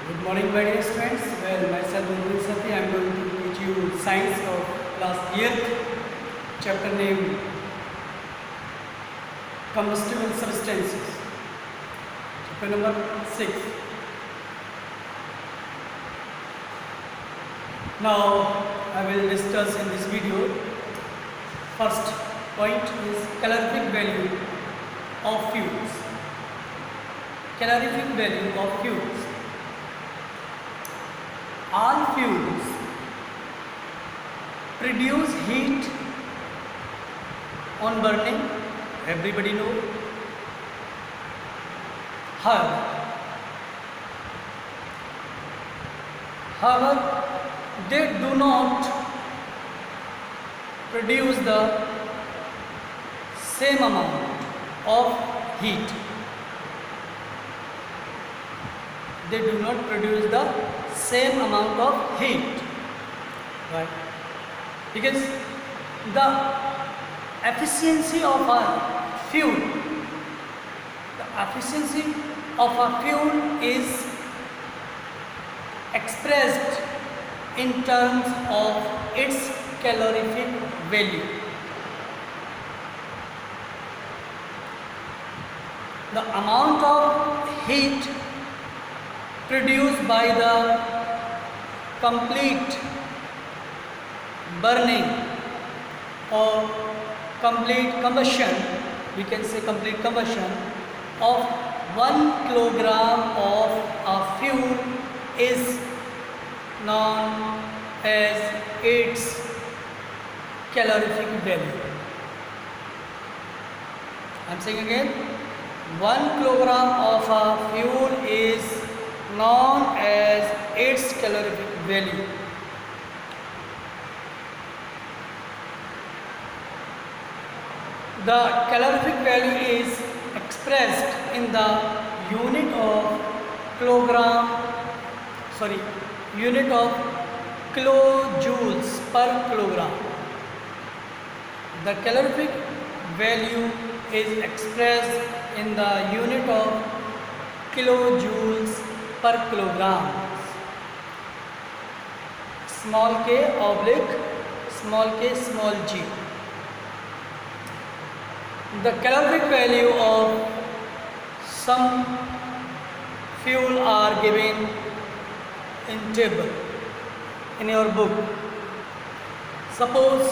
Good morning, my dear students. Well, myself Guru Sati. I am going to teach you science of class 8th, chapter name combustible substances. Chapter number 6. Now, I will discuss in this video. First point is calorific value of fuels. Calorific value of fuels. All fuels produce heat on burning, everybody know. However, they do not produce the same amount of heat. They do not produce the same amount of heat, right? Because the efficiency of a fuel, is expressed in terms of its calorific value. The amount of heat produced by the complete burning or complete combustion, we can say complete combustion of 1 kilogram of a fuel is known as its calorific value. I am saying again, 1 kilogram of a fuel is known as its calorific value. The calorific value is expressed in the unit of kilojoules per kilogram. The calorific value is expressed in the unit of kilojoules per kilogram. Small k oblique small k small g. The calorific value of some fuel are given in table in your book. Suppose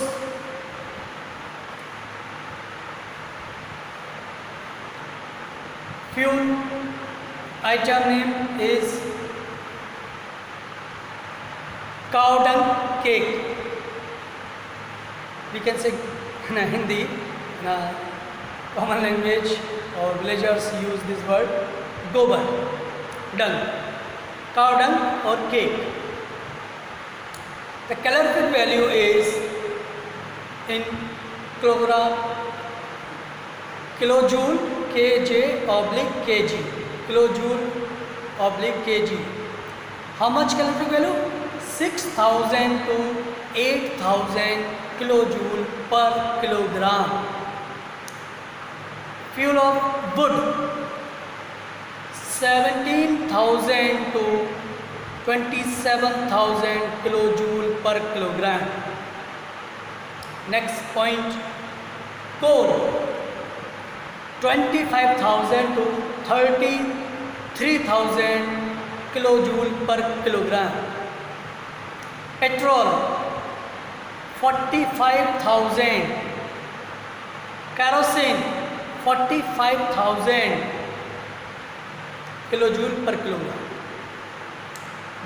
fuel item name is cow dung cake. We can say in Hindi, in a common language, or villagers use this word gobar, dung, cow dung or cake. The calorific value is in kilojoule kj oblique kg, kilojoule oblique kg. How much calorific value? 6,000 to 8,000 kilojoule per kilogram. Fuel of wood, 17,000 to 27,000 kilojoule per kilogram. Next point, coal, 25,000 to 33,000 kilojoule per kilogram. Petrol, 45,000. Kerosene, 45,000 kilojoule per kilogram.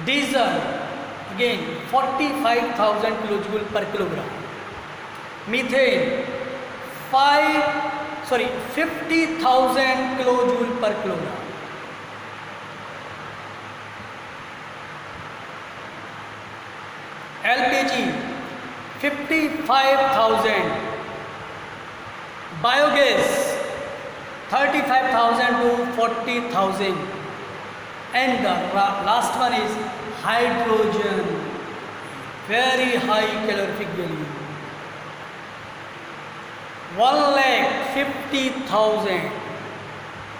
Diesel, again 45,000 kilojoule per kilogram. Methane, 50,000 kilojoule per kilogram. LPG, 55,000. Biogas, 35,000 to 40,000. And the last one is hydrogen, very high calorific value, 1,50,000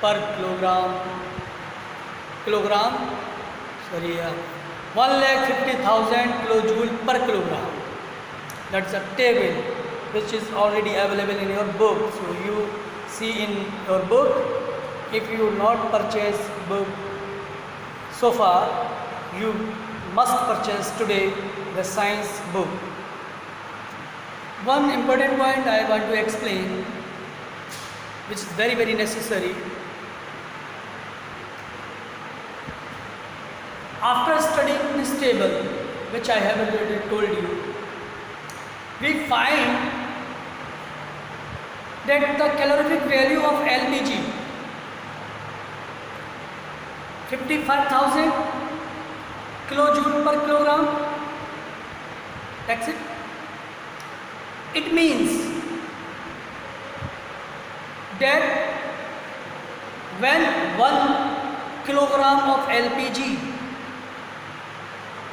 per kilogram sorry, 1,50,000 kilojoule per kilogram. That's a table which is already available in your book. So you see in your book. If you not purchase book so far, you must purchase today the science book. One important point I want to explain, which is very, very necessary. After studying this table, which I have already told you, we find that the calorific value of LPG 55,000 kilojoule per kilogram. That's it. It means that when 1 kilogram of LPG,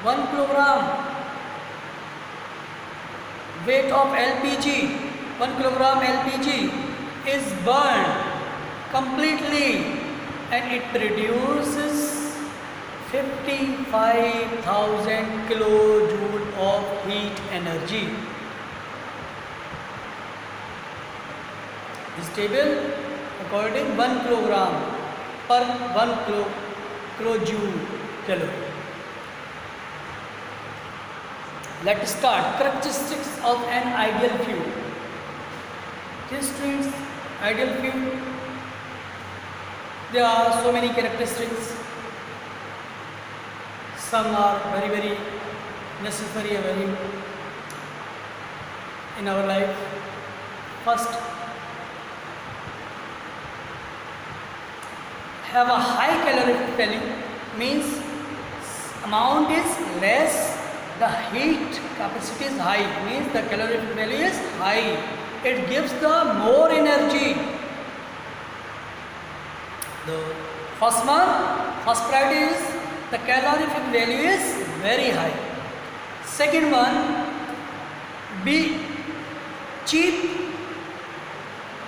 1 kilogram weight of LPG, 1 kilogram LPG is burned completely, and it produces 55,000 kilojoule of heat energy. This table according 1 kilogram per 1 kilojoule calorie. Let's start. Characteristics of an ideal fuel. Dear students, ideal fuel, there are so many characteristics. Some are very, very necessary and very in our life. First, have a high calorific value, means amount is less, the heat capacity is high, means the calorific value is high. It gives the more energy. The first priority is the calorific value is very high. Second one, be cheap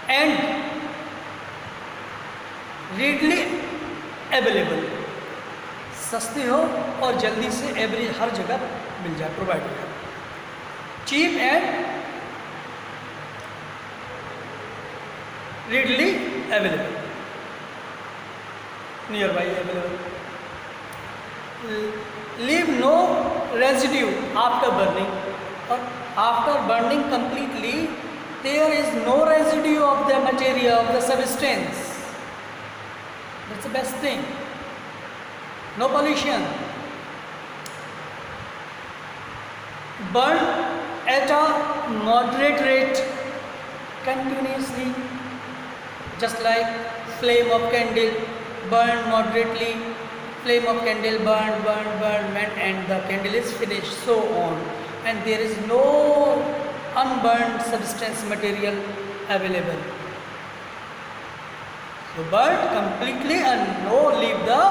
and readily available. सस्ती हो और जल्दी से average हर जगह मिल जाए, provide हो जाए. Cheap and readily available, nearby available. Leave no residue after burning, or after burning completely there is no residue of the material, of the substance. That's the best thing. No pollution. Burn at a moderate rate continuously, just like flame of candle, burn moderately, flame of candle, burn, and the candle is finished, so on, and there is no unburned substance material available. So burn completely and no leave the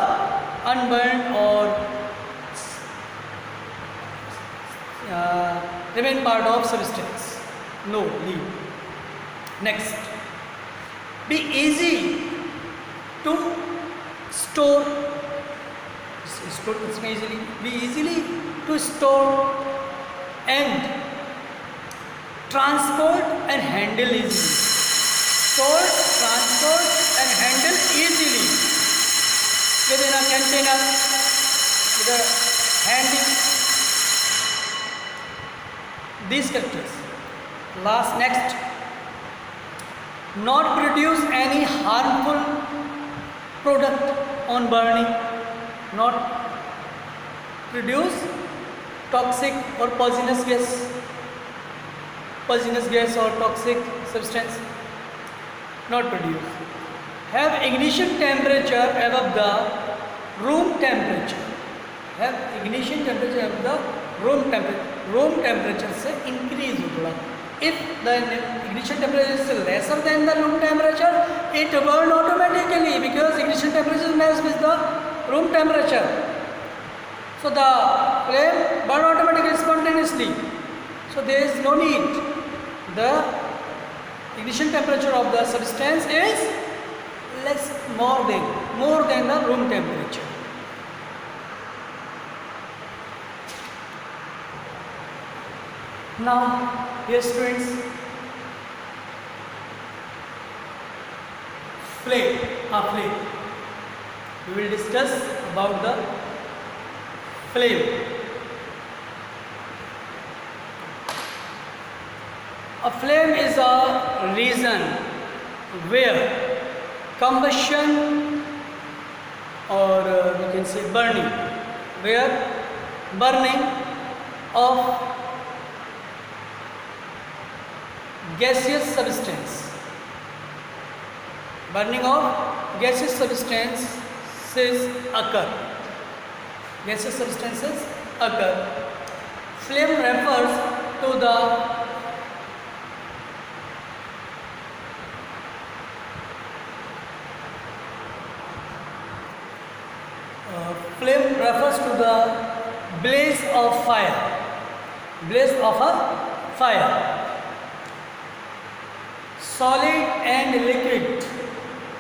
unburned or remain part of substance. No, leave. Next, be easy to store. Be easily to store and transport and handle easily. Store, transport and handle easily within a container with a handy. These characters. Next, not produce any harmful product on burning, not produce toxic or poisonous gas or toxic substance, not produce. Have ignition temperature above the room temperature. Have ignition temperature above the room temperature. Room temperature से increase हो थोड़ा. If the ignition temperature is lesser than the room temperature, it burn automatically because ignition temperature matches with the room temperature. So the flame burn automatically spontaneously. So there is no need. The ignition temperature of the substance is more than the room temperature. Now, here students, flame, a flame. We will discuss about the flame. A flame is a region where combustion or we can say burning, where burning of gaseous substance, burning of gaseous substances occur. Gaseous substances occur. Flame refers to the flame refers to the blaze of fire. Blaze of a fire. Solid and liquid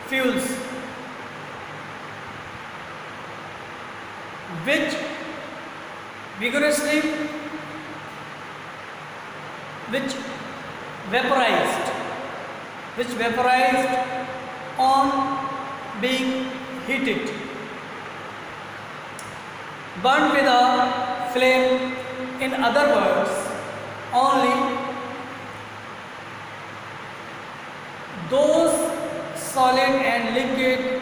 fuels which vigorously vaporized on being heated, burned with a flame. In other words, only those solid and liquid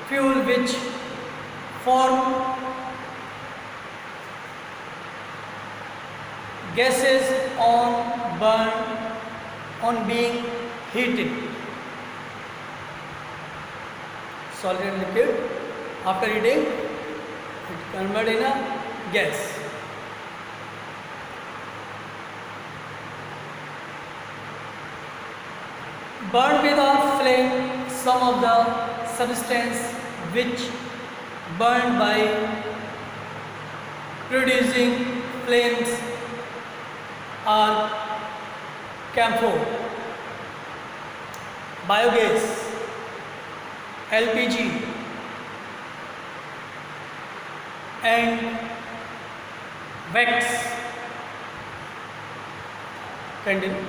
fuel which form gases on being heated. Solid and liquid, after heating, it converted in a gas. Burn with a flame some of the substance which burned by producing flames are camphor, biogas, LPG and wax. Continue.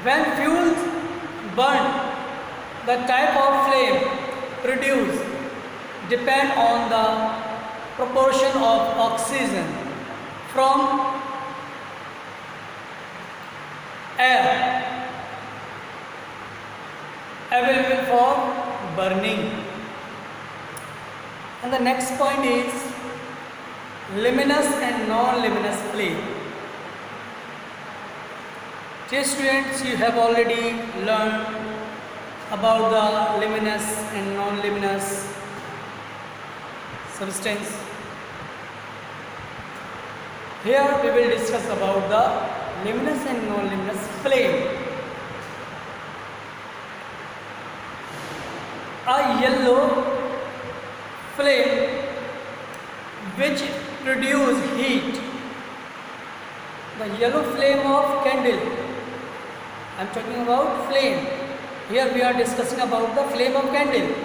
When fuels burn, the type of flame produced depend on the proportion of oxygen from air available for burning. And the next point is luminous and non-luminous flame. Dear students, you have already learned about the luminous and non-luminous substance. Here we will discuss about the luminous and non-luminous flame. A yellow flame which produce heat. The yellow flame of candle. I am talking about flame. Here we are discussing about the flame of candle.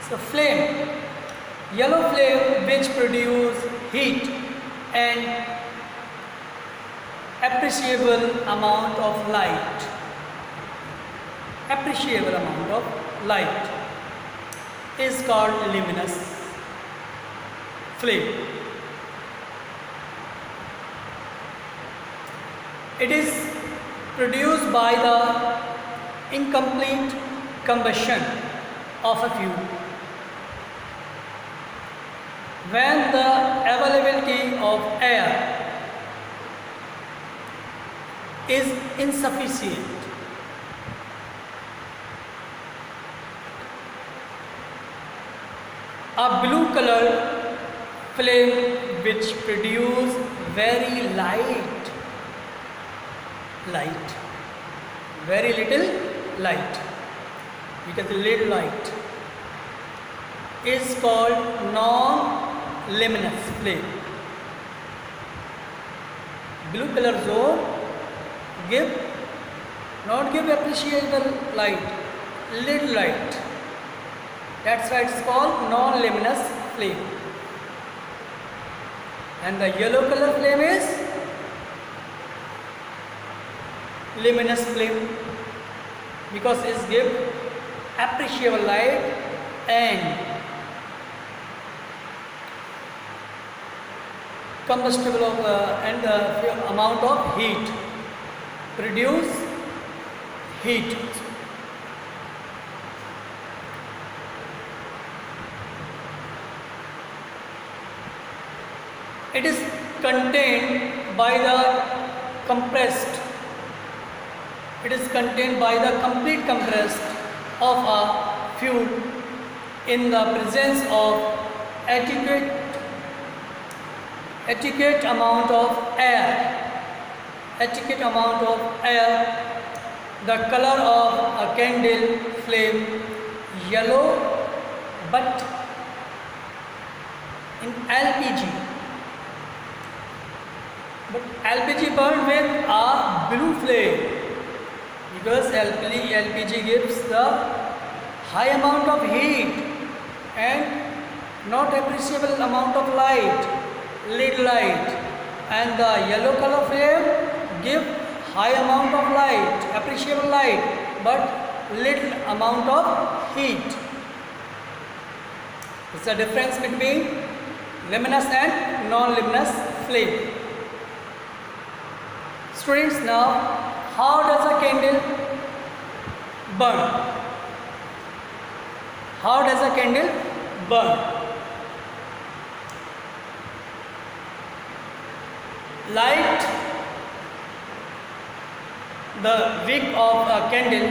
So flame, yellow flame which produce heat and appreciable amount of light. Appreciable amount of light is called luminous flame. It is produced by the incomplete combustion of a fuel. When the availability of air is insufficient, a blue colored flame which produce very very little light, because the little light is called non-luminous flame. Blue color zone not give appreciable light, little light. That's why it's called non-luminous flame. and the yellow color flame is luminous flame, because it gives appreciable light and combustible of and the amount of heat, produce heat. It is contained by the compressed. It is contained by the complete compressed of a fuel in the presence of adequate amount of air. Adequate amount of air. The color of a candle flame yellow, but in LPG. But LPG burned with a blue flame, because LPG gives the high amount of heat and not appreciable amount of light, little light, and the yellow color flame give high amount of light, appreciable light, but little amount of heat. It's the difference between luminous and non-luminous flame. Students, now how does a candle burn? How does a candle burn? Light the wick of a candle.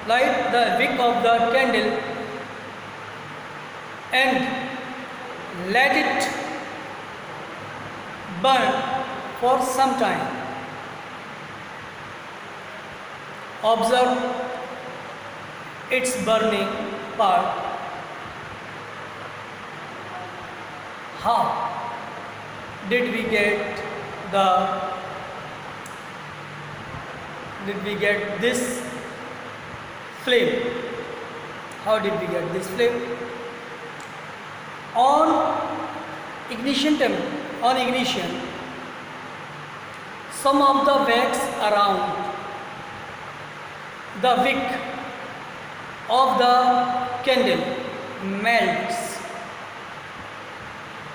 Light the wick of the candle and let it burn for some time. Observe its burning part. How did we get this flame? How did we get this flame? On ignition, some of the wax around the wick of the candle melts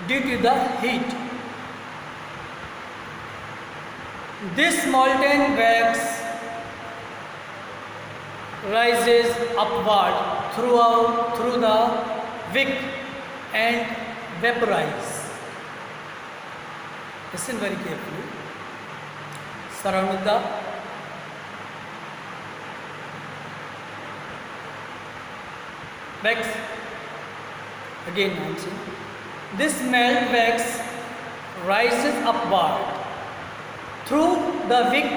due to the heat. This molten wax rises upward through the wick and vaporizes. Listen very carefully. Surrounding the wax. Again I am saying, this melt wax rises upward through the wick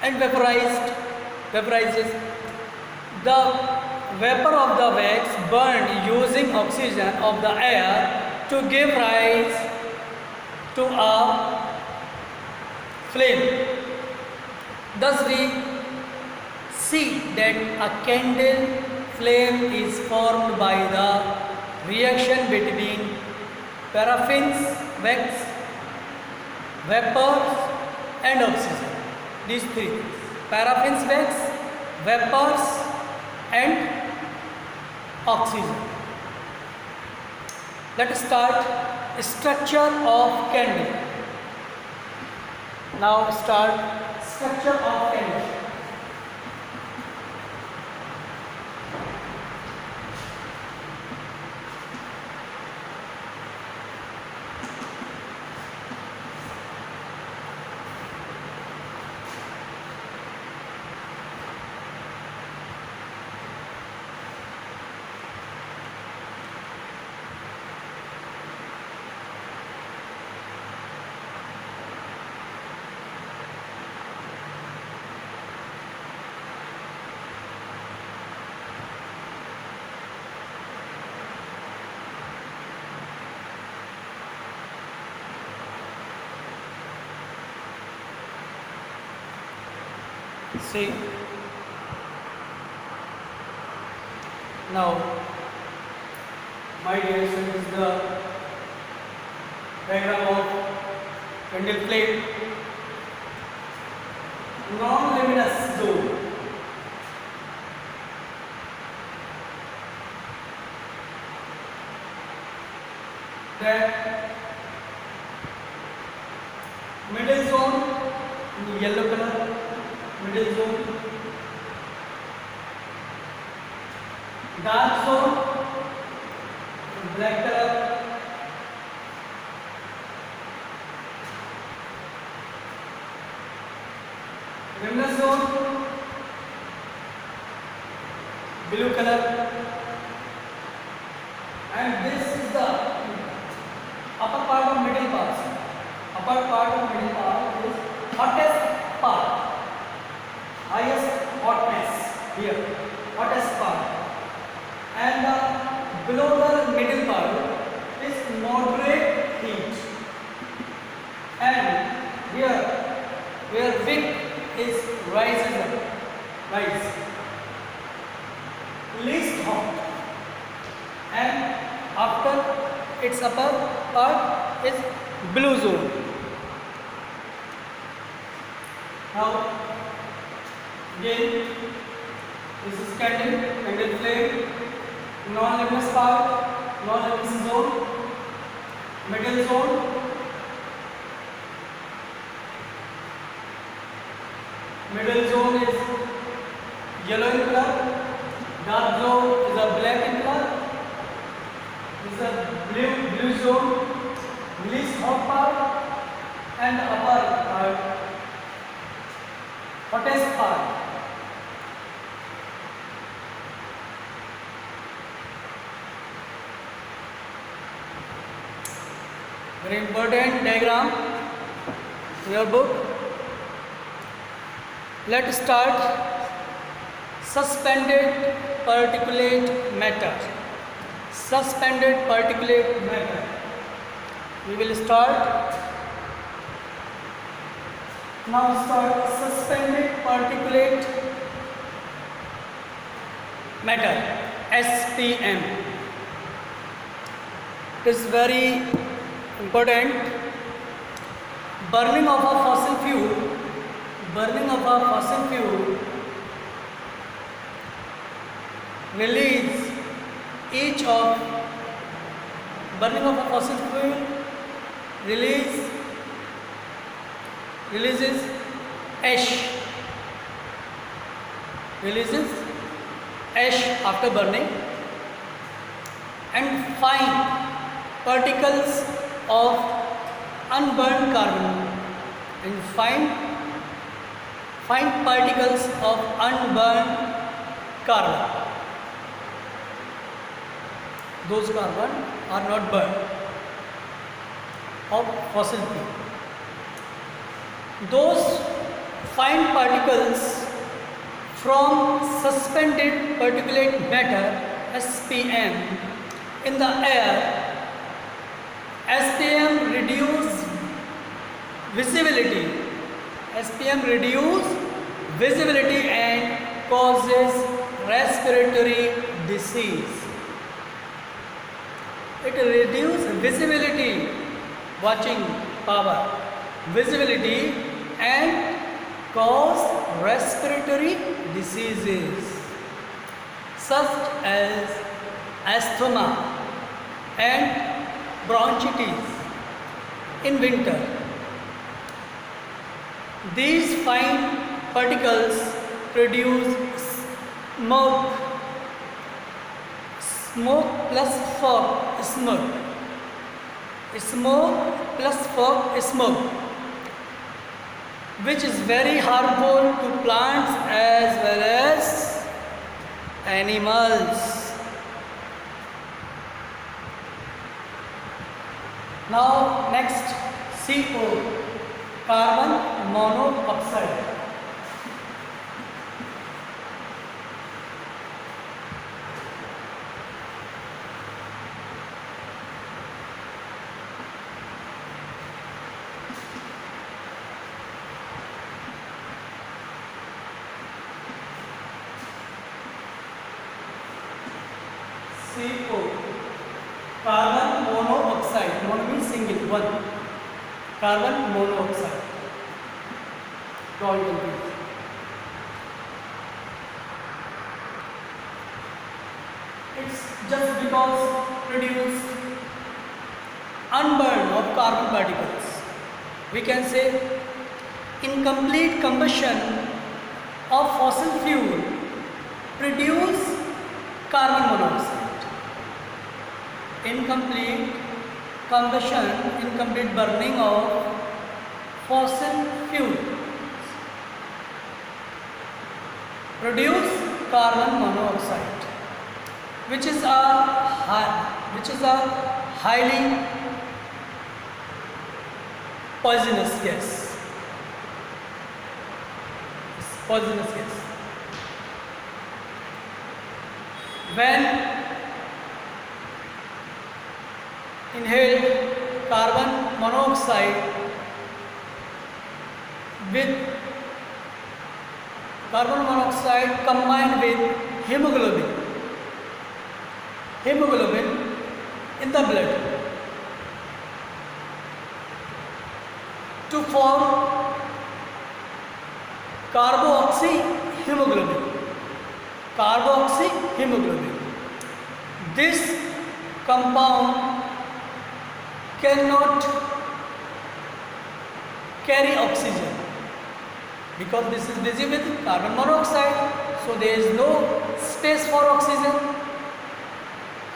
and vaporizes. The vapor of the wax burned using oxygen of the air to give rise to a flame. Thus we see that a candle flame is formed by the reaction between paraffins, wax, vapors and oxygen. These three things: paraffins, wax, vapors and oxygen. Let us start structure of candle. Now start structure of candle. See, Now, my dear students, this is the diagram of candle flame, non-luminous zone. Then middle zone in yellow color, middle zone. Dark zone in black color. Luminous zone blue color. And this is the upper part of middle part. Upper part of middle part is hottest part. Highest hotness here. Hottest part. And below the middle part is moderate heat. And here where wick is rise. Least hot. And after its upper part is blue zone. Now again this is candle flame, non-luminous part, non-luminous zone, middle zone, middle zone is yellow in color, dark zone is a black in color. This is a blue zone, least hot part, and the upper part, hottest part. Very important diagram in your book. Let's start suspended particulate matter. Suspended particulate matter. We will start. Now start suspended particulate matter, SPM. It is very important. Burning of a fossil fuel release each of burning of a fossil fuel releases ash after burning, and fine particles of unburned carbon, and fine particles of unburned carbon. Those carbon are not burned of fossil fuel. Those fine particles from suspended particulate matter, SPM, in the air, SPM reduce visibility. SPM reduce visibility and causes respiratory disease. It reduces visibility, watching power, visibility, and cause respiratory diseases such as asthma and bronchitis in winter. These fine particles produce smoke plus fog smoke, which is very harmful to plants as well as animals. Now next, CO, carbon monoxide. CO. Carbon monoxide. Mono means single, one. Carbon monoxide. Don't confuse. It's just because produce unburned of carbon particles. We can say incomplete combustion of fossil fuel produce carbon monoxide. Incomplete combustion, incomplete burning of fossil fuel produce carbon monoxide, which is a highly poisonous gas. Poisonous gas. When inhaled carbon monoxide with carbon monoxide combined with hemoglobin in the blood to form carboxyhemoglobin. This compound cannot carry oxygen because this is busy with carbon monoxide, so there is no space for oxygen.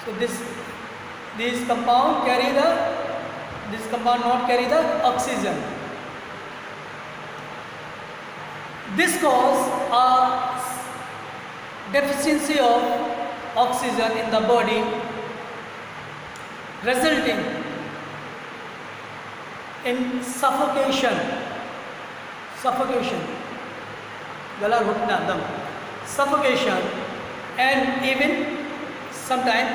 So this compound not carry the oxygen. This causes a deficiency of oxygen in the body, resulting in suffocation, gala घुटना दम, suffocation, and even sometime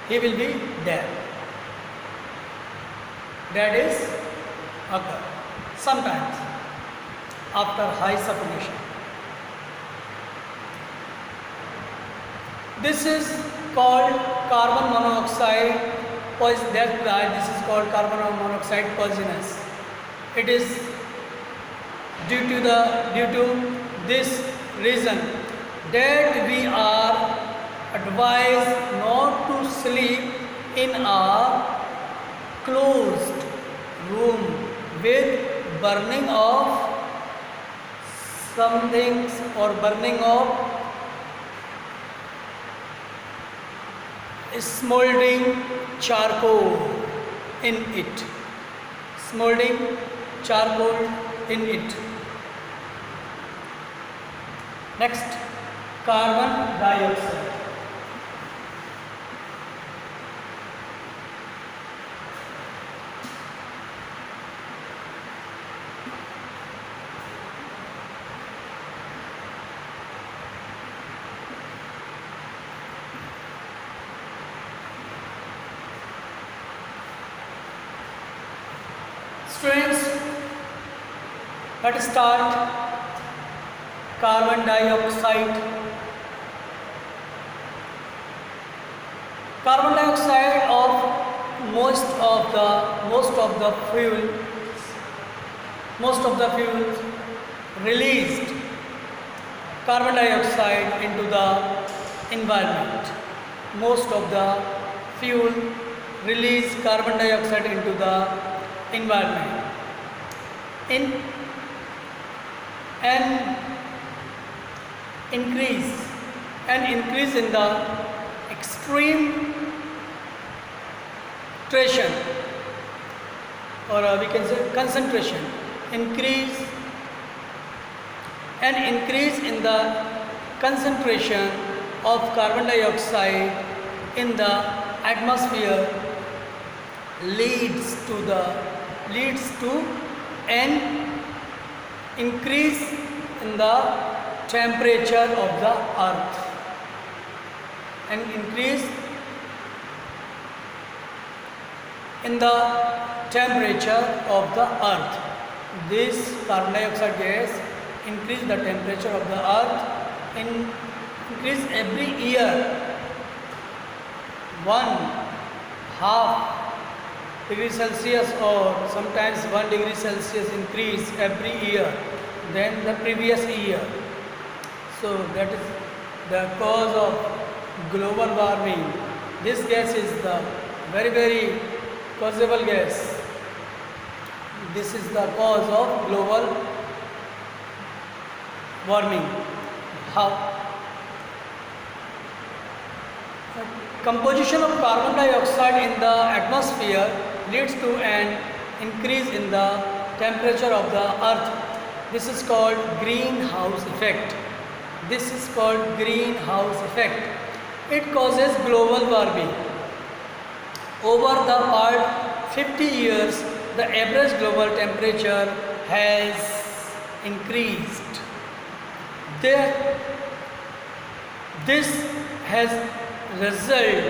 he will be dead. That is occur sometimes after high suffocation. This is called carbon monoxide poison. That's why this is called carbon monoxide poisonous. It is due to this reason that we are advised not to sleep in a closed room with burning of some things or burning of smoldering charcoal in it. Smoldering charcoal in it. Next, carbon dioxide. Students, let us start carbon dioxide. Carbon dioxide of most of the fuels released carbon dioxide into the environment. Most of the fuel release carbon dioxide into the environment. An increase in the extreme concentration, or we can say concentration, increase in the concentration of carbon dioxide in the atmosphere leads to an increase in the temperature of the earth. An increase in the temperature of the earth. This carbon dioxide gas increase the temperature of the earth, increase every year 1/2 degree Celsius or sometimes 1 degree Celsius increase every year than the previous year. So that is the cause of global warming. This gas is the very causable gas. This is the cause of global warming. How? Composition of carbon dioxide in the atmosphere leads to an increase in the temperature of the earth. This is called greenhouse effect. This is called greenhouse effect. It causes global warming. Over the past 50 years, the average global temperature has increased. This has resulted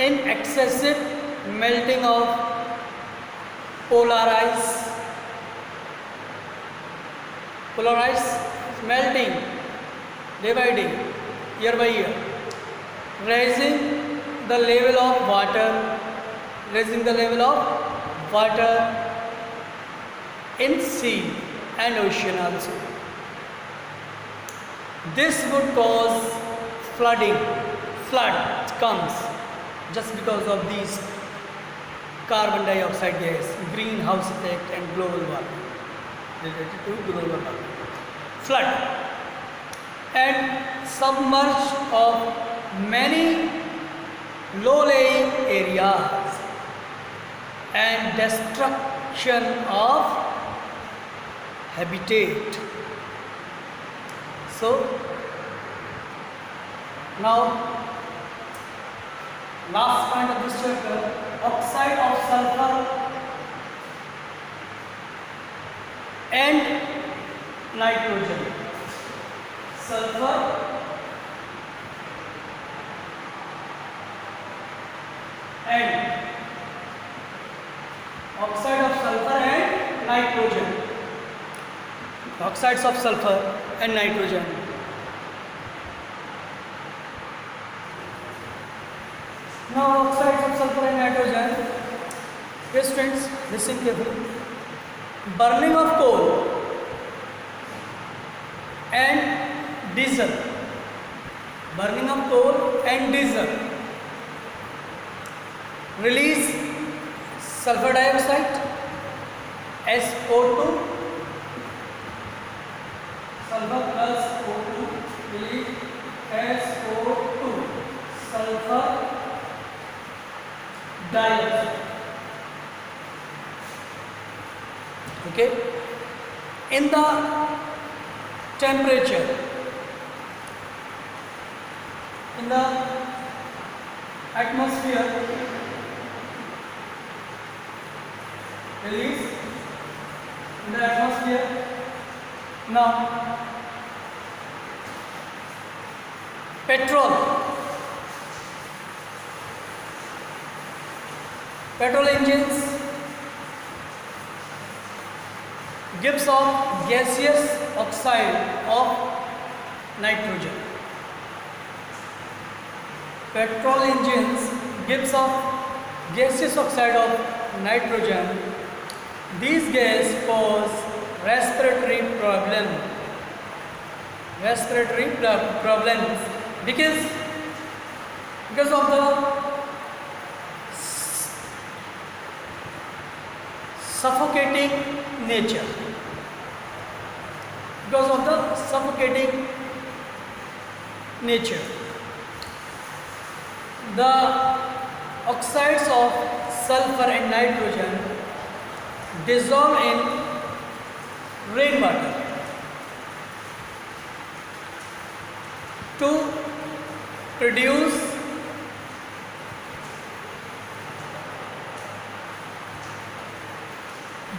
in excessive melting of polar ice. Polar ice is melting day by day, year by year, raising the level of water in sea and ocean also. This would cause flooding. Flood comes just because of these carbon dioxide gas, greenhouse effect and global warming, related to global warming. Flood and submerge of many low-lying areas and destruction of habitat. So now last point of this chapter, oxide of sulfur and nitrogen. Sulfur and oxide of sulfur and nitrogen. Oxides of sulfur and nitrogen. Now oxides of sulfur and nitrogen. Yes friends, listen carefully. Burning of coal and diesel. Burning of coal and diesel release sulfur dioxide, SO2, sulfur plus O2 release SO2, sulfur dioxide. Okay, in the temperature, in the atmosphere, release in the atmosphere. Now petrol engines gives off gaseous oxide of nitrogen. Petrol engines gives off gaseous oxide of nitrogen. These gas cause respiratory problems because of the suffocating nature. Because of the suffocating nature, the oxides of sulfur and nitrogen dissolve in rainwater to produce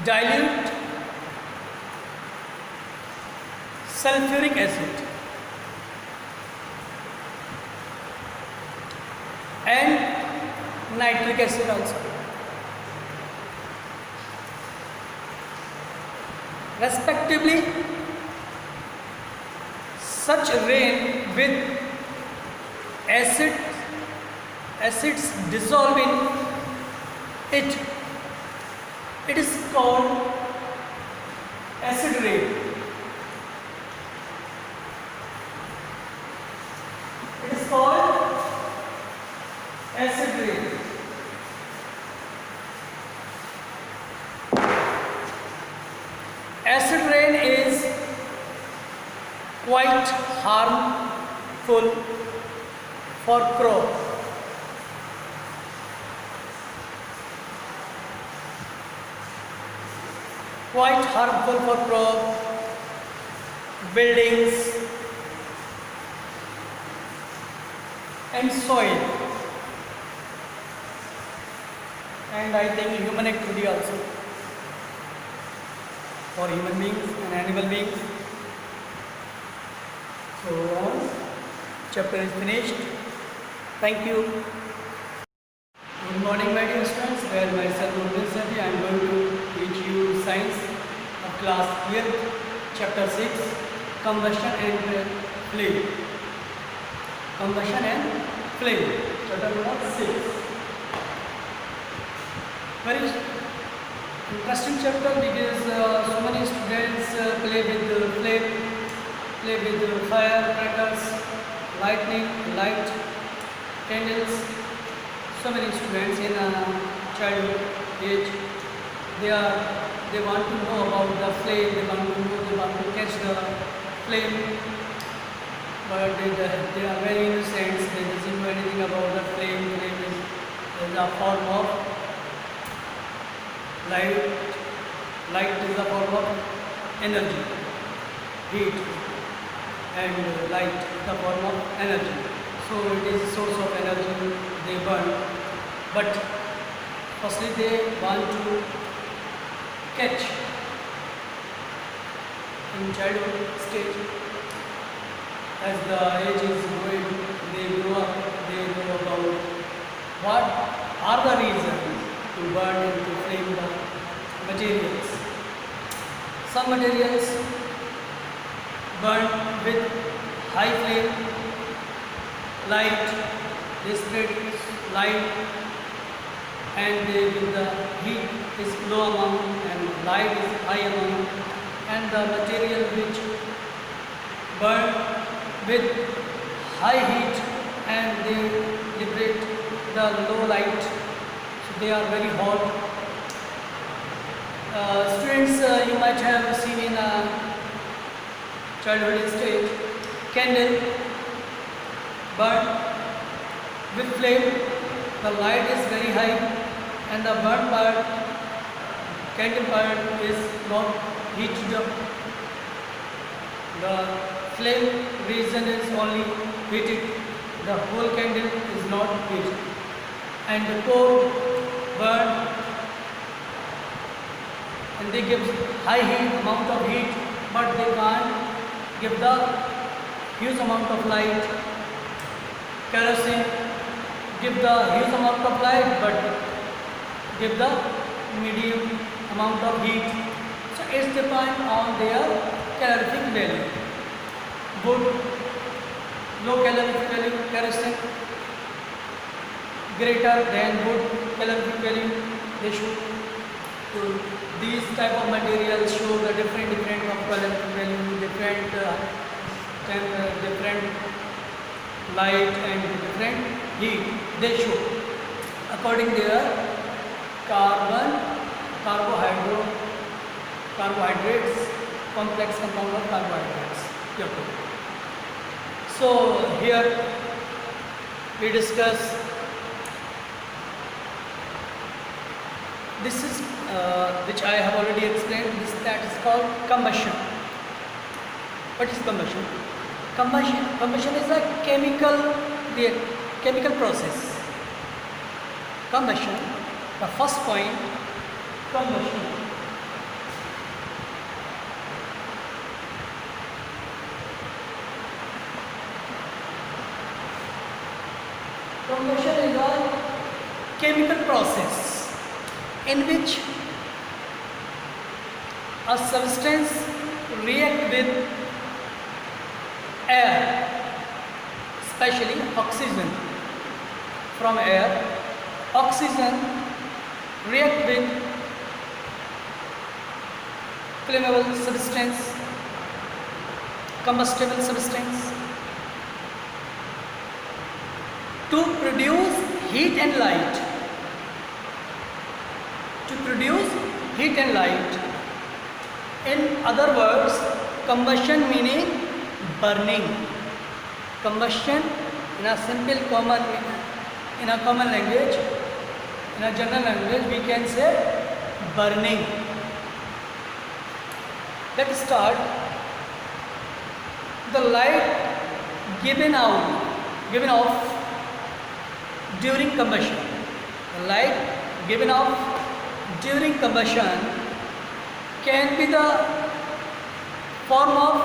dilute sulfuric acid and nitric acid also. Respectively, such rain with acid acids dissolve in it. It is called acid rain. It is called acid rain. Acid rain is quite harmful for crop. Quite harmful for crop, buildings and soil, and I think human activity also, for human beings and animal beings. So chapter is finished. Thank you. Good morning, my dear students. Well, myself Murli Sati. I am going to teach you science of class 12th, chapter 6, combustion and flame. Combustion and flame, chapter number 6. Very interesting chapter because so many students play with flame, play with firecrackers, lightning, light, candles. So many students in childhood age, they want to know about the flame, they want to catch the flame, but they are very innocent, they doesn't know anything about the flame. Flame is a form of light. Light is a form of energy, heat, and light is a form of energy. So it is a source of energy they burn. But firstly they want to catch in childhood stage. As the age is growing, they grow up, they know about what are the reasons to burn and to flame the materials. Some materials burn with high flame, light, they spread light, and with the heat is low amount and light is high amount, and the material which burn with high heat and they liberate the low light, so they are very hot. Students, you might have seen in a childhood stage, candle burn with flame, the light is very high and the burn part, candle part is not heated up. The flame region is only heated, the whole candle is not heated. And the core burn and they give high heat, amount of heat, but they can't give the huge amount of light. Kerosene give the huge amount of light but give the medium amount of heat. So it's depend on their calorific value. Wood, low calorific value, kerosene greater than wood calorific value. They show. So these type of materials show the different of calorific value, different light and different heat. They show according to their carbohydrates, complex compound of carbohydrates. So here we discuss this is which I have already explained. That is called combustion. What is combustion? Combustion is a chemical process. Combustion, the first point, combustion. Combustion is a chemical process in which a substance react with air, especially oxygen from air. Oxygen react with flammable substance, combustible substance to produce heat and light. To produce heat and light. In other words, combustion meaning burning. Combustion in a simple common language, in a general language, we can say burning. Let's start. The light given off during combustion. The light given off during combustion can be the form of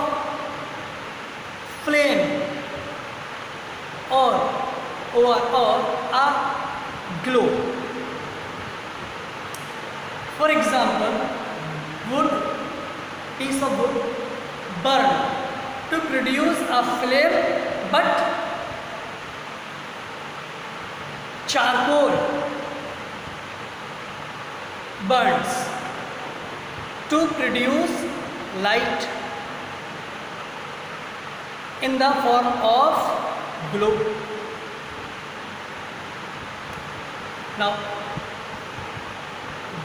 flame or a glow. For example, piece of wood burn to produce a flame, but charcoal burns to produce light in the form of glow. Now,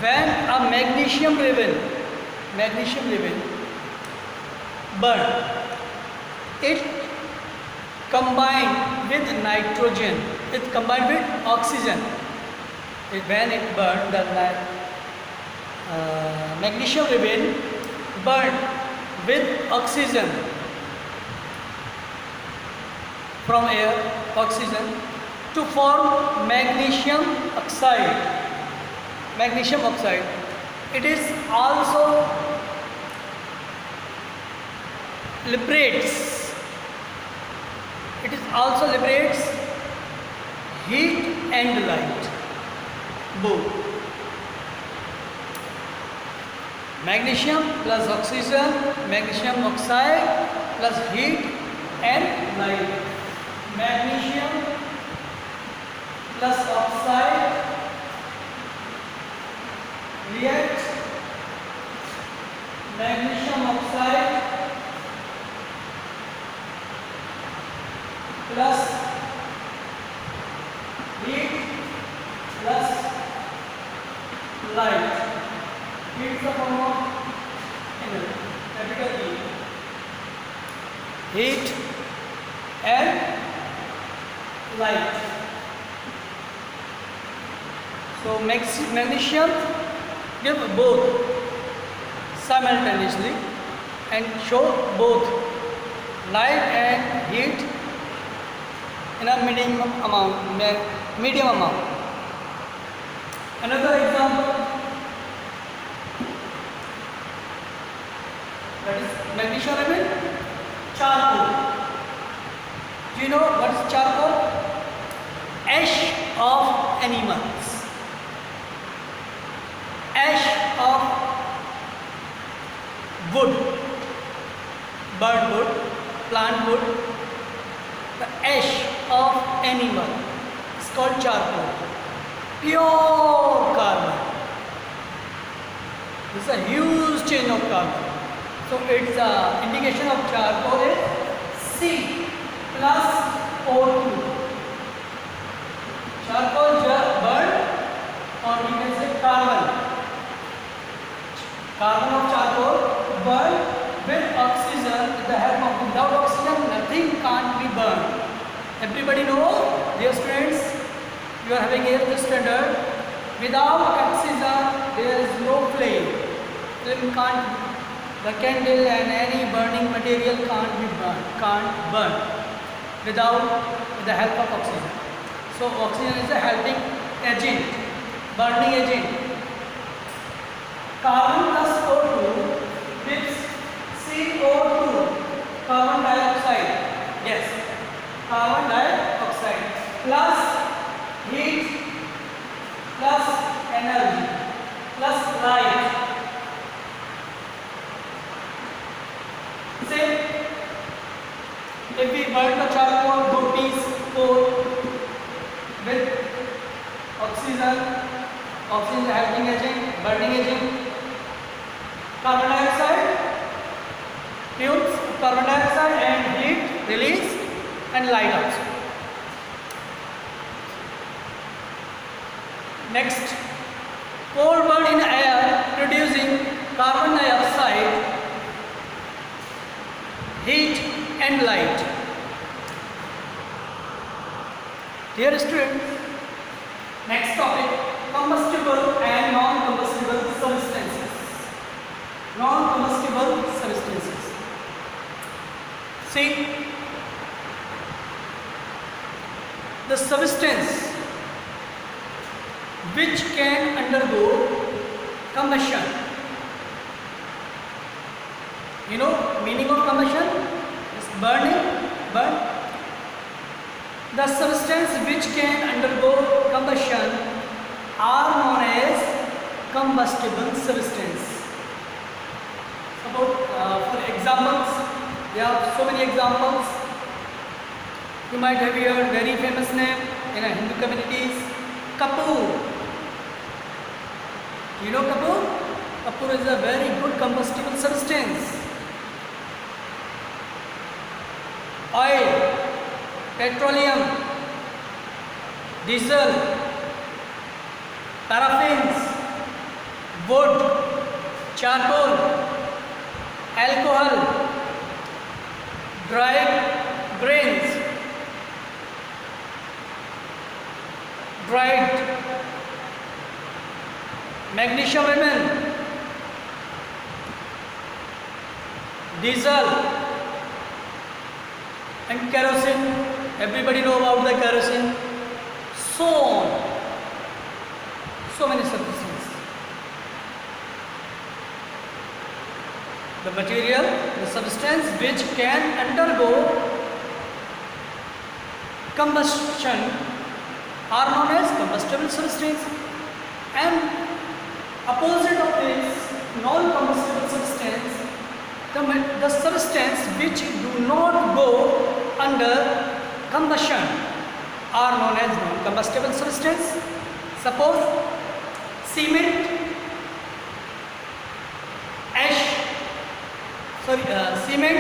when a magnesium ribbon burn, it combined with nitrogen, it combined with oxygen. When it burned, the magnesium ribbon burned with oxygen from air, oxygen, to form magnesium oxide. Magnesium oxide. It is also liberates. It is also liberates heat and light, both. Magnesium plus oxygen, magnesium oxide plus heat and light. Magnesium plus oxide react. Magnesium oxide plus heat plus light. Heat is the form of energy, capital E. Heat and light. So magnesium give both simultaneously and show both light and heat in a medium amount. Another example, that is magnesium ribbon, charcoal. Do you know what is charcoal? Ash of animals. Ash of wood, bird wood, plant wood. The ash of animal is called charcoal. Pure carbon. This is a huge chain of carbon. So its indication of charcoal is C plus O2. Charcoal burn, or we can say carbon. Carbon of charcoal burn with oxygen. With the help of, without oxygen, nothing can't be burned. Everybody know, dear students, you are having here the standard. Without oxygen, there is no flame. Flame can't. The candle and any burning material can't burn without the help of oxygen. So oxygen is a helping agent, burning agent. Carbon plus O2 gives CO2, carbon dioxide. Yes, carbon dioxide plus heat plus energy plus light. Say, if we burn the charcoal, 2 piece oxygen, oxygen is helping agent, burning agent. Carbon dioxide, fumes, carbon dioxide and heat release and light also. Next, coal burn in air producing carbon dioxide, heat and light. Dear students, next topic, combustible and non-combustible substances. Non-combustible substances. See, the substance which can undergo combustion. You know meaning of combustion is burning, burn. The substance which can undergo combustion are known as combustible substance. Suppose for examples, there are so many examples. You might have heard very famous name in a Hindu communities, kapoor. You know kapoor? Kapoor is a very good combustible substance. Oil, petroleum, diesel, paraffins, wood, charcoal, alcohol, dried grains, dried magnesium women, diesel and kerosene. Everybody know about the kerosene. So on. So many substances. The material, the substance which can undergo combustion are known as combustible substance, and opposite of this non-combustible substance, the substance which do not go under combustion are known as non-combustible substance. Suppose cement, cement,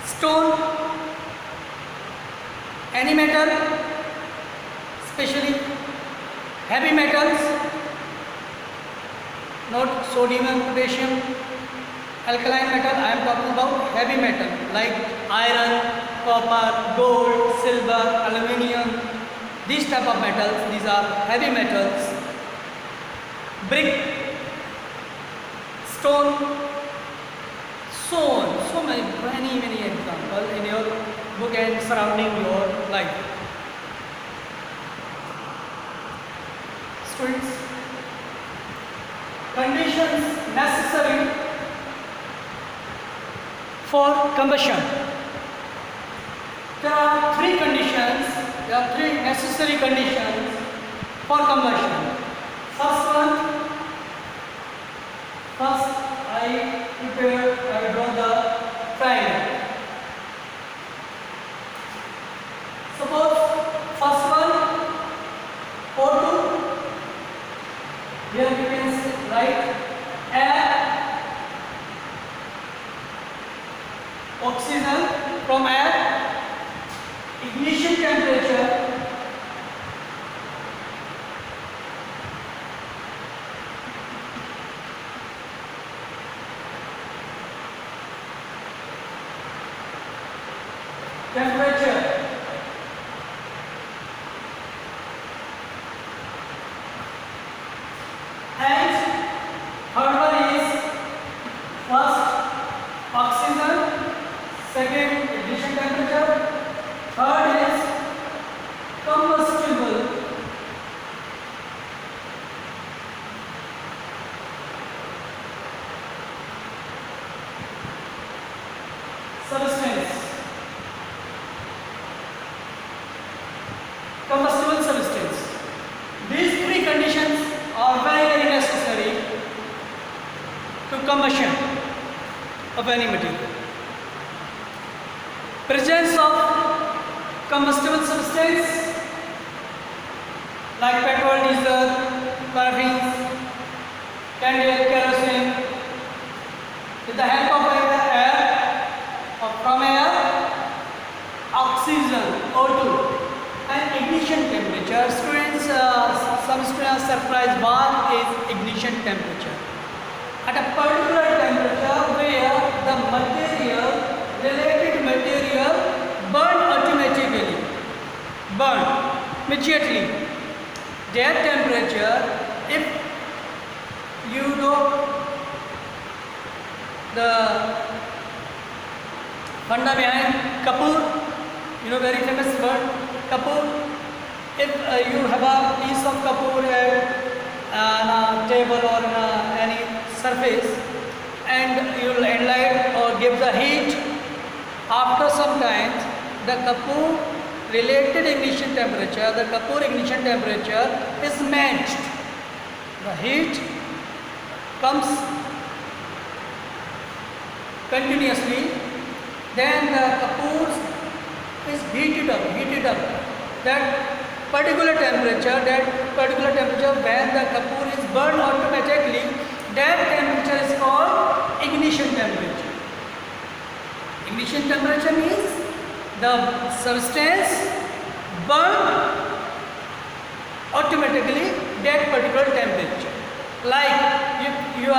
stone, any metal, especially heavy metals, not sodium and potassium, alkaline metal. I am talking about heavy metal like iron, copper, gold, silver, aluminium. These type of metals, these are heavy metals. Brick, stone, so on. So many examples in your book and surrounding your life. Students, conditions necessary for combustion. There are three conditions, there are three necessary conditions for combustion. First I draw the triangle. Suppose first one, O2, here you can write air, oxygen from air, ignition temperature, and third one is first oxygen, second ignition temperature, third is combustible substance. Combustible substance. These three conditions are very necessary to combustion of any material. Presence of combustible substance, like petrol, diesel, paraffin, candle, kerosene. With the help of air, from air, oxygen, O2, and ignition temperature. Students, some students are surprised what is ignition temperature. At a particular temperature where the material, related material, burn automatically, burn immediately. That temperature, if you know the funda behind Kapoor, you know, very famous word Kapoor. If you have a piece of Kapoor on a table or on any surface, and you will enlight or give the heat, after some time the Kapoor related ignition temperature, the Kapoor ignition temperature is matched. The heat comes continuously, then the Kapoor is heated up. That particular temperature when the Kapoor is burned automatically, that temperature is called ignition temperature. Ignition temperature means the substance burned automatically that particular temperature. Like your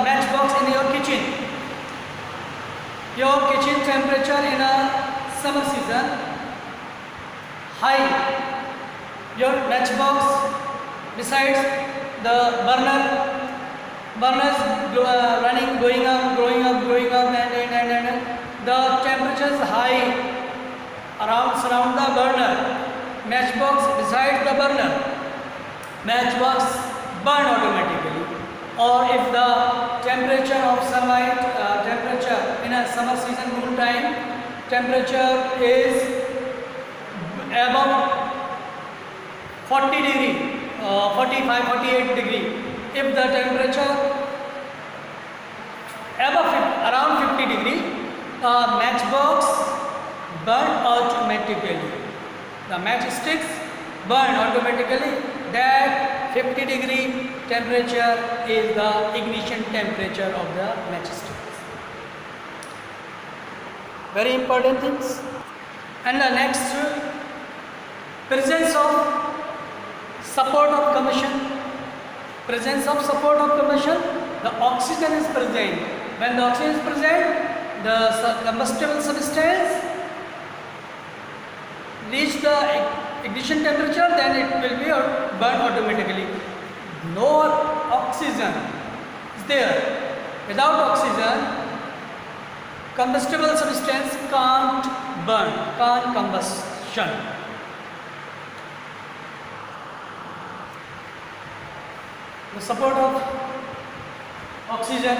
matchbox in your kitchen. Your kitchen temperature in a summer season high. Your matchbox besides the burners running, growing up, and the temperature is high surround the burner. Matchbox besides the burner, matchbox burn automatically. Or if the temperature of sunlight, temperature in a summer season noon time, temperature is above 40 degree, 45, 48 degree. If the temperature around 50 degree, matchbox burn automatically. The matchsticks burn automatically. That 50 degree temperature is the ignition temperature of the matchsticks. Very important things. And the next, presence of support of combustion. Presence of support of combustion, the oxygen is present. When the oxygen is present, the combustible substance reach the ignition temperature, then it will be burned automatically. No oxygen is there. Without oxygen, combustible substance can't burn, can't combustion. The support of oxygen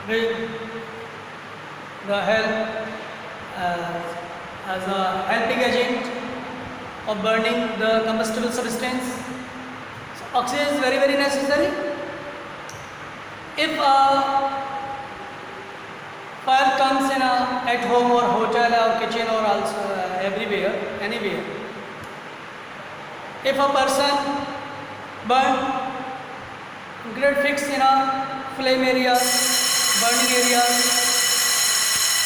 with the help as a helping agent of burning the combustible substance. So oxygen is very, very necessary. If a fire comes in at home or hotel or kitchen or also everywhere, anywhere. If a person burn, great fix in a flame areas, burning areas,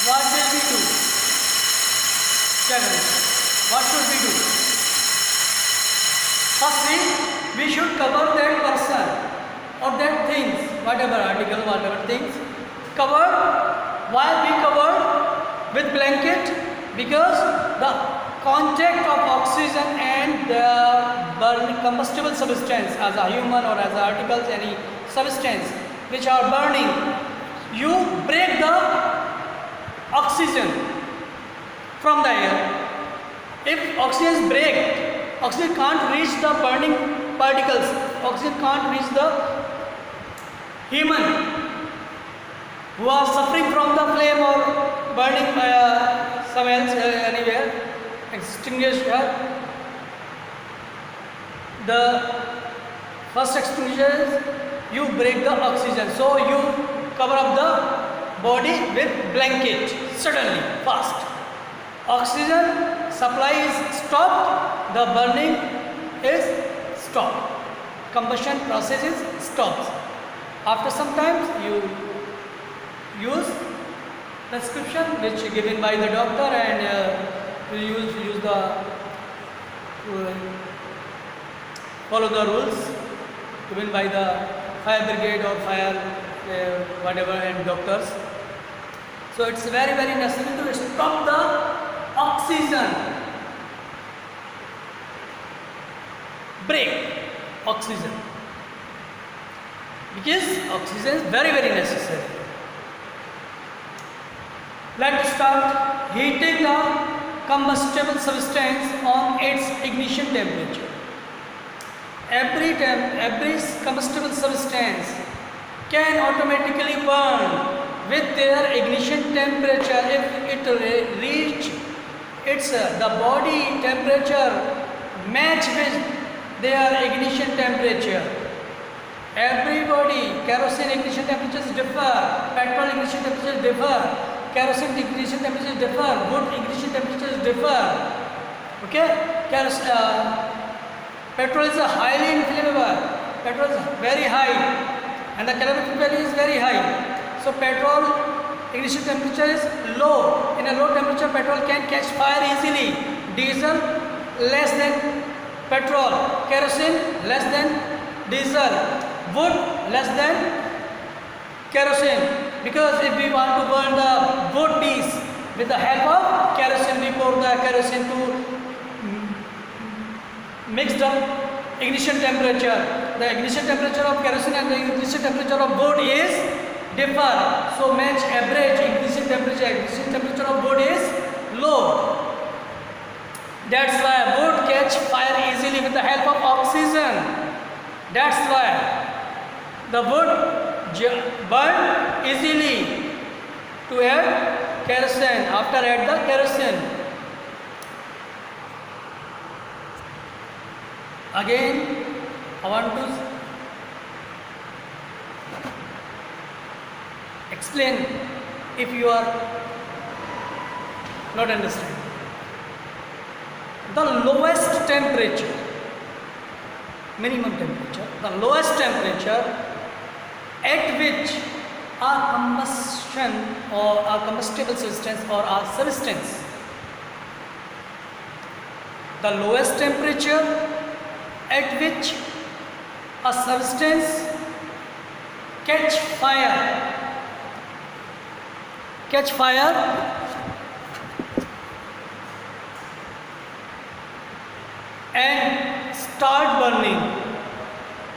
what will we do? What should we do? Firstly, we should cover that person or that things, whatever article, whatever things, covered. Why we covered with blanket? Because the contact of oxygen and the burning combustible substance as a human or as articles, any substance which are burning, you break the oxygen from the air. If oxygen is break, oxygen can't reach the burning particles, oxygen can't reach the human who are suffering from the flame or burning somewhere else, anywhere, extinguisher. The first extinguisher is you break the oxygen, so you cover up the body with blanket suddenly, fast. Oxygen supply is stopped, the burning is stopped. Combustion process is stops. After some time you use prescription which given by the doctor, and you use the follow the rules given by the fire brigade or fire whatever and doctors. So it's very necessary to stop the oxygen, break oxygen, because oxygen is very necessary. Let's start heating the combustible substance on its ignition temperature. Every combustible substance can automatically burn with their ignition temperature if it reach its the body temperature match with their ignition temperature. Everybody, kerosene ignition temperatures differ, petrol ignition temperatures differ, kerosene ignition temperatures differ, wood ignition temperatures differ. Okay, petrol is a highly inflammable. Petrol is very high, and the calorific value is very high. So petrol ignition temperature is low. In a low temperature, petrol can catch fire easily. Diesel less than petrol, kerosene less than diesel, wood less than kerosene. Because if we want to burn the wood piece with the help of kerosene, we pour the kerosene to mix the ignition temperature. The ignition temperature of kerosene and the ignition temperature of wood is differ. So match average ignition temperature. Ignition temperature of wood is low. That's why wood catch fire easily with the help of oxygen. That's why the wood burn easily to add kerosene. After add the kerosene, again I want to explain if you are not understanding. The lowest temperature, minimum temperature, the lowest temperature at which a combustion or a combustible substance or a substance, the lowest temperature at which a substance catch fire and start burning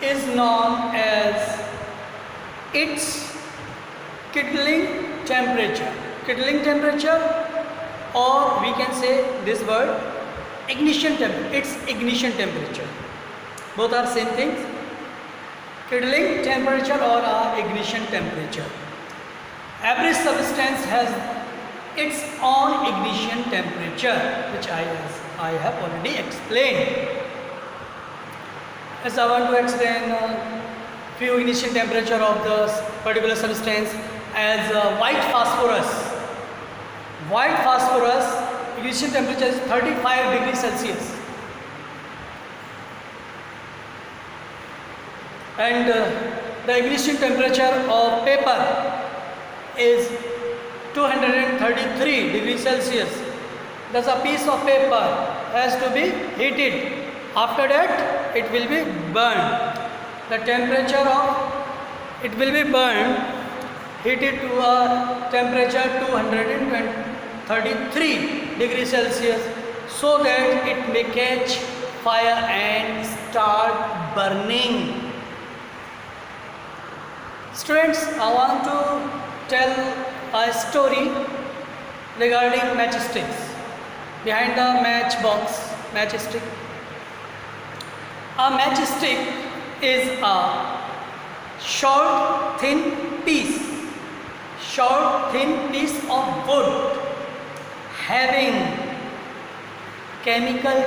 is known as its kindling temperature. Kindling temperature, or we can say this word ignition temperature. Its ignition temperature. Both are same things. Kindling temperature or ignition temperature. Every substance has its own ignition temperature, which I have already explained. As I want to explain few ignition temperature of the particular substance as white phosphorus. White phosphorus ignition temperature is 35 degrees Celsius. And the ignition temperature of paper is 233 degrees Celsius. Thus a piece of paper has to be heated. After that it will be burned. The temperature of it will be burned, heated to a temperature 233 degrees Celsius, so that it may catch fire and start burning. Students, I want to tell a story regarding matchsticks. Behind the matchstick. A matchstick is a short thin piece of wood having chemical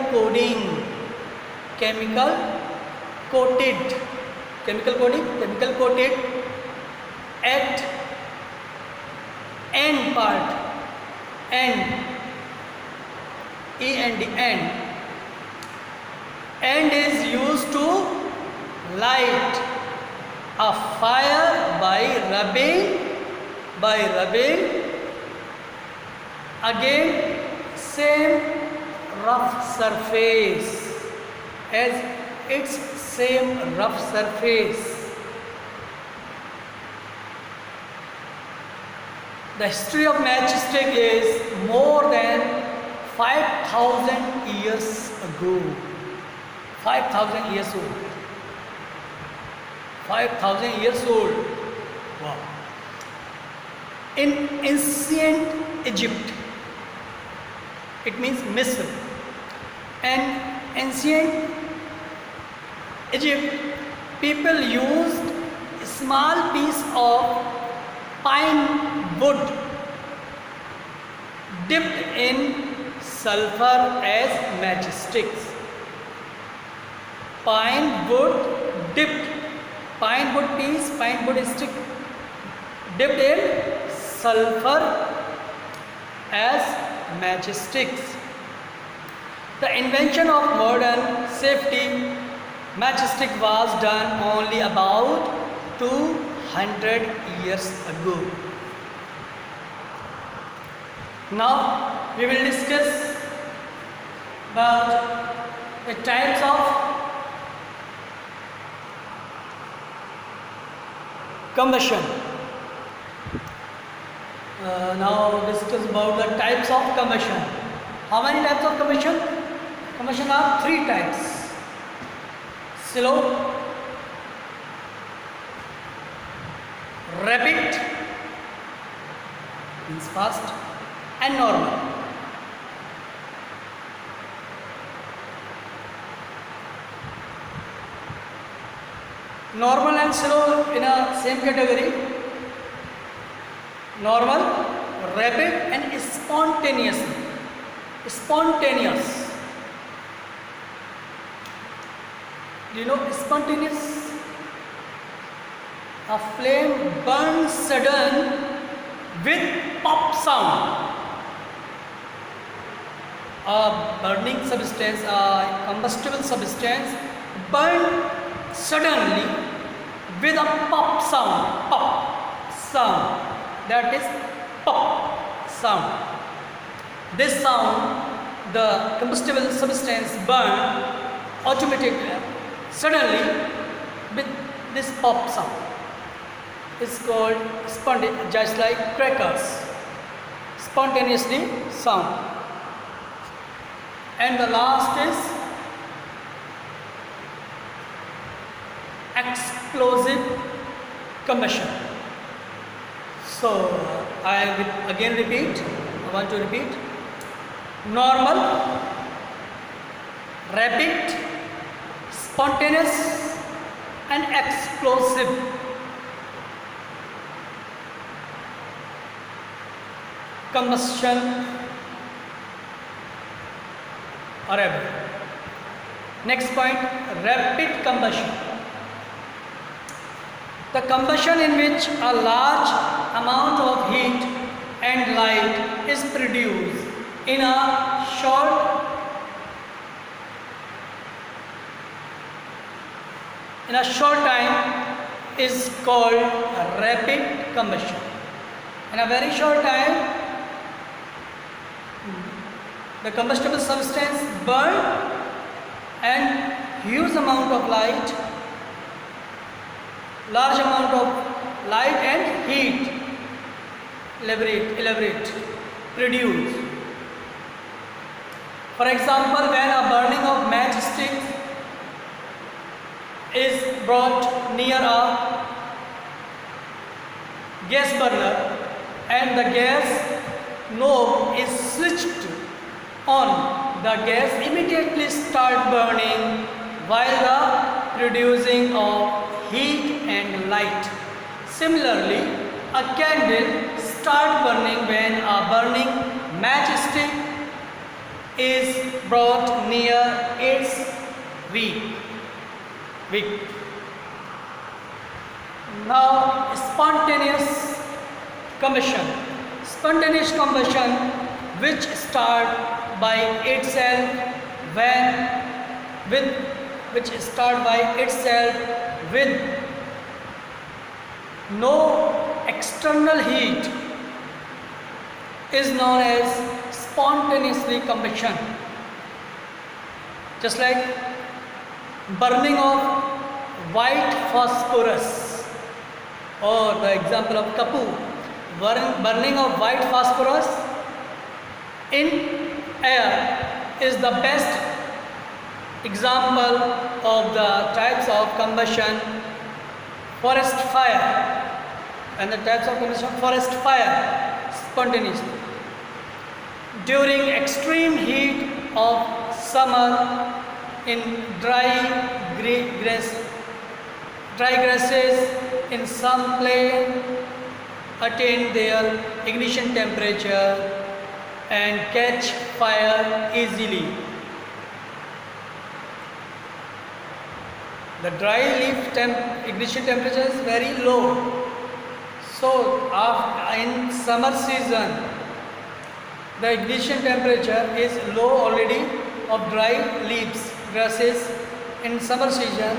coated at end part, end, E and the end, and is used to light a fire by rubbing again same rough surface as its same rough surface. The history of matchstick is more than 5,000 years ago. 5,000 years old. 5,000 years old. Wow. In ancient Egypt, it means Misr, and ancient Egypt, people used a small piece of pine wood dipped in sulfur as matchsticks. Pine wood dipped, pine wood piece, pine wood stick dipped in sulfur as matchsticks. The invention of modern safety matchstick was done only about 200 years ago. Now we will discuss about the types of combustion. Now discuss about the types of combustion. How many types of combustion? Combustion are 3 types: slow, rapid means fast, and normal. Normal and slow in a same category. Normal, rapid, and spontaneous. Spontaneous. Do you know spontaneous? A flame burns sudden with pop sound. A burning substance, a combustible substance, burn suddenly with a pop sound. Pop sound. That is pop sound. This sound, the combustible substance burn automatically, suddenly with this pop sound. It's called spontaneous, just like crackers, spontaneously sound. And the last is explosive combustion. So I will again repeat. I want to repeat: normal, rapid, spontaneous, and explosive. Combustion or rapid. Next point: rapid combustion. The combustion in which a large amount of heat and light is produced in a short time is called rapid combustion. In a very short time, the combustible substance burn and huge amount of light, large amount of light and heat elaborate produce. For example, when a burning of matchstick is brought near a gas burner and the gas knob is switched on, the gas immediately start burning while the producing of heat and light. Similarly, a candle start burning when a burning matchstick is brought near its wick. Now, spontaneous combustion. Spontaneous combustion, which start by itself when with which start by itself with no external heat is known as spontaneously combustion. Just like burning of white phosphorus, or the example of kapoor, burning of white phosphorus in air is the best example of the types of combustion. Forest fire, and the types of combustion: forest fire, spontaneously. During extreme heat of summer in dry grasses in some plain attain their ignition temperature and catch fire easily. The dry leaf ignition temperature is very low. So in summer season, the ignition temperature is low already of dry leaves, grasses. In summer season,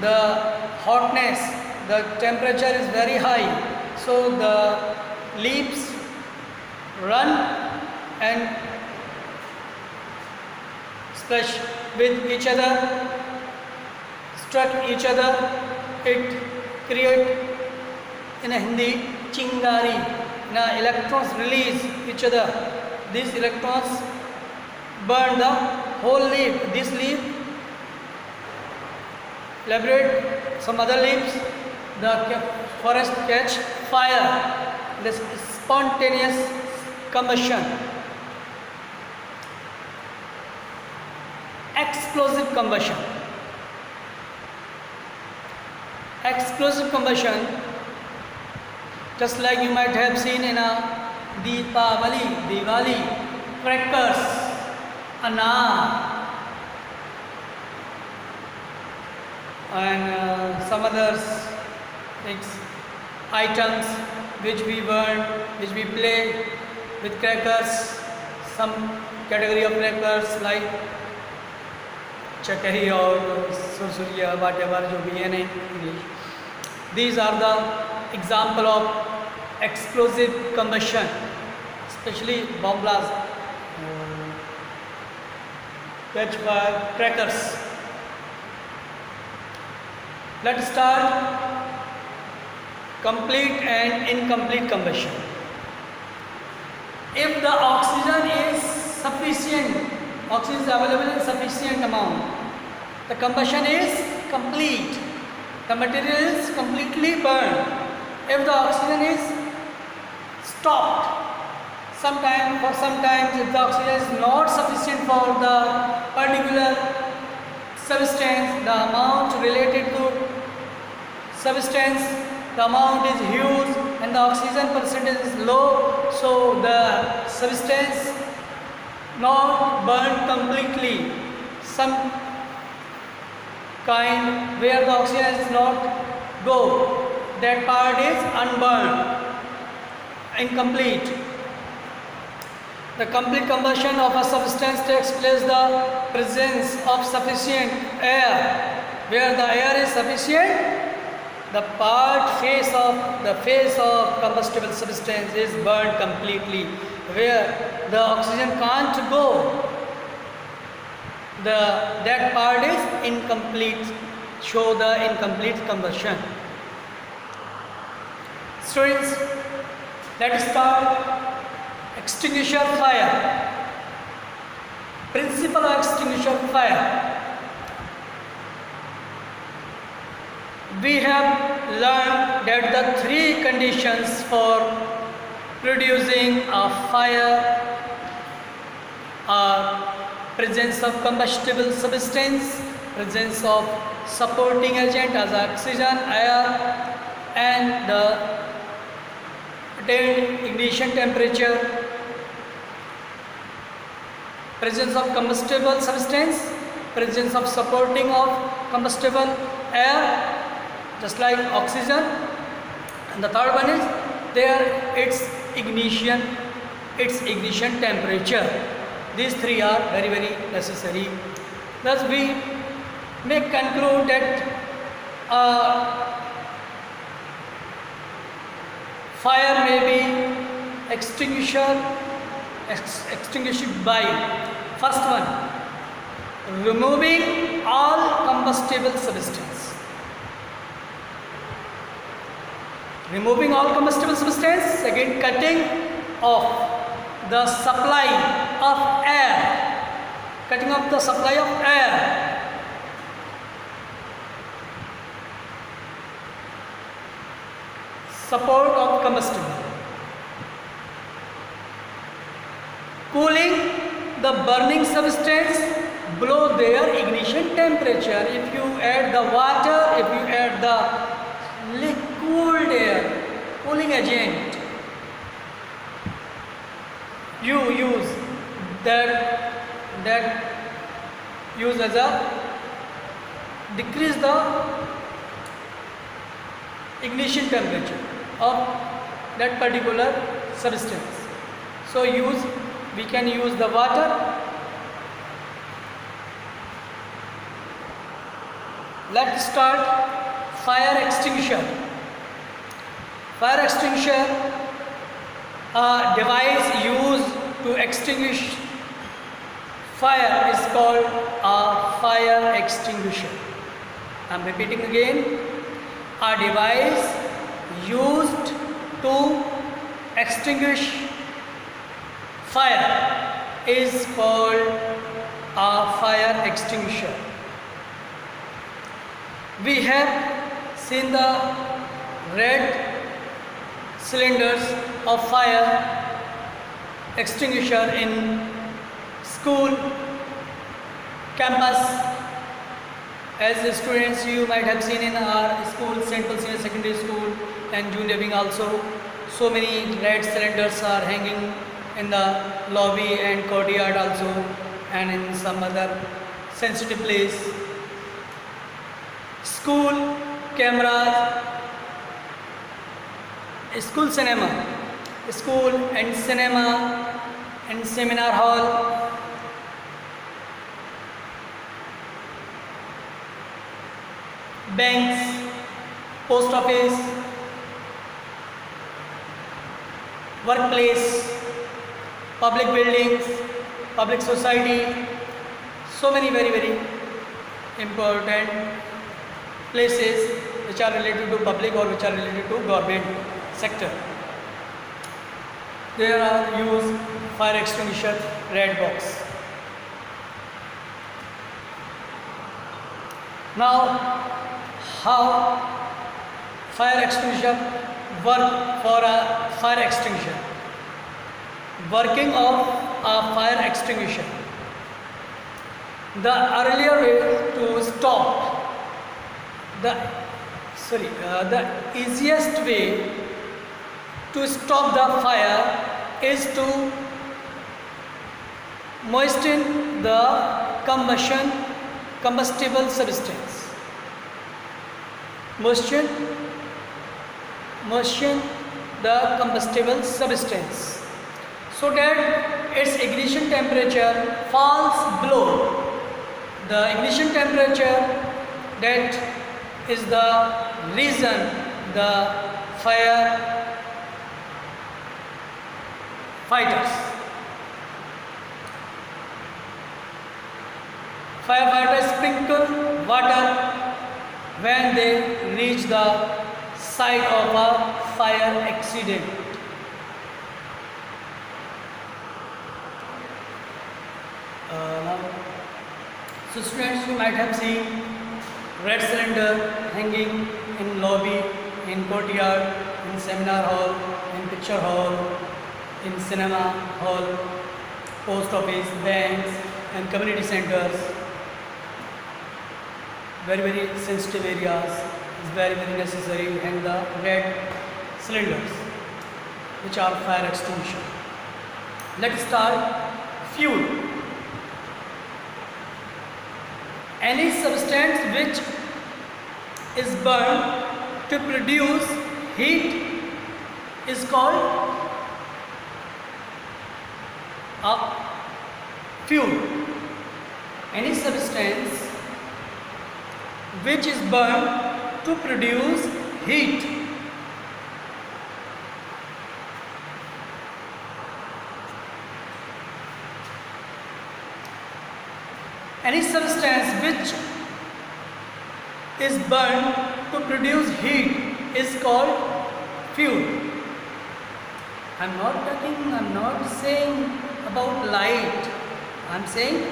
the hotness, the temperature is very high. So the leaves run and splash with each other, struck each other. It create, in a Hindi, chingari. Now electrons release each other. These electrons burn the whole leaf. This leaf elaborate some other leaves. The forest catch fire. This spontaneous combustion. Explosive combustion. Explosive combustion, just like you might have seen in a Diwali, crackers, anar, and some other items which we burn, which we play with crackers. Some category of crackers like chakari or sursuriya, whatever jo bhi hai in English. These are the example of explosive combustion, especially bomb blast, catch fire, crackers. Let's start complete and incomplete combustion. If the oxygen is sufficient, oxygen is available in sufficient amount, the combustion is complete. The material is completely burned. If the oxygen is stopped, sometimes if the oxygen is not sufficient for the particular substance, the amount related to substance, the amount is huge and the oxygen percentage is low, so the substance not burned completely. Some kind where the oxygen is not go, that part is unburned, incomplete. The complete combustion of a substance takes place the presence of sufficient air. Where the air is sufficient, the face of combustible substance is burned completely. Where the oxygen can't go, that part is incomplete, show the incomplete combustion. Students, let us start extinguisher fire. Principle of extinguisher fire. We have learned that the three conditions for producing a fire are presence of combustible substance, presence of supporting agent as oxygen, air, and the attained ignition temperature. Presence of combustible substance, presence of supporting of combustible air, just like oxygen, and the third one is its ignition temperature. These three are very necessary. Thus we may conclude that fire may be extinguished by, first one, removing all combustible substance. Removing all combustible substance. Second, cutting off the supply of air. Cutting off the supply of air. Support of combustible. Cooling the burning substance below their ignition temperature. If you add the water, if you add the cooled air, cooling agent, you use that use as a decrease the ignition temperature of that particular substance. So we can use the water. Let's start fire extinguisher. Fire extinguisher, a device used to extinguish fire, is called a fire extinguisher. I'm repeating again. A device used to extinguish fire is called a fire extinguisher. We have seen the red cylinders of fire extinguisher in school, campus. As students, you might have seen in our school, St. Paul Senior Secondary School and Junior Wing also, so many red cylinders are hanging in the lobby and courtyard also, and in some other sensitive place. School cameras, school cinema, school and cinema and seminar hall, banks, post office, workplace, public buildings, public society, so many very important places which are related to public or which are related to government sector. There are used fire extinguisher red box. Now, how fire extinguisher work for a fire extinguisher? Working of a fire extinguisher. The earlier way to stop the easiest way to stop the fire is to moisten the combustible substance. Moisten the combustible substance so that its ignition temperature falls below the ignition temperature. That is the reason the firefighters sprinkle water when they reach the site of a fire accident. So students, you might have seen red cylinder hanging in lobby, in courtyard, in seminar hall, in picture hall, in cinema hall, post office, banks and community centers. Very sensitive areas. It's very necessary to hang the red cylinders which are fire extinguisher. Let's start fuel. Any substance which is burned to produce heat is called a fuel. Any substance which is burned to produce heat. Any substance which is burned to produce heat is called fuel. I'm not saying about light. I'm saying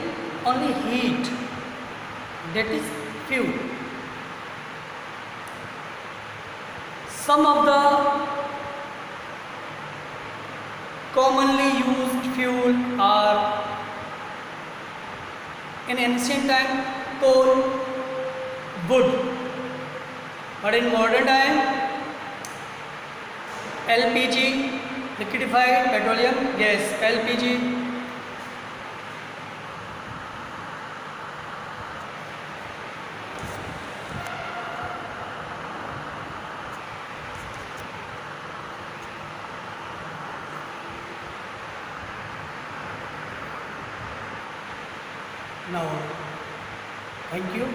only heat. That is fuel. Some of the commonly used fuel are in ancient time coal, wood, but in modern time LPG, liquefied petroleum gas, LPG. Now, thank you.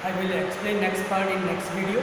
I will explain next part in next video.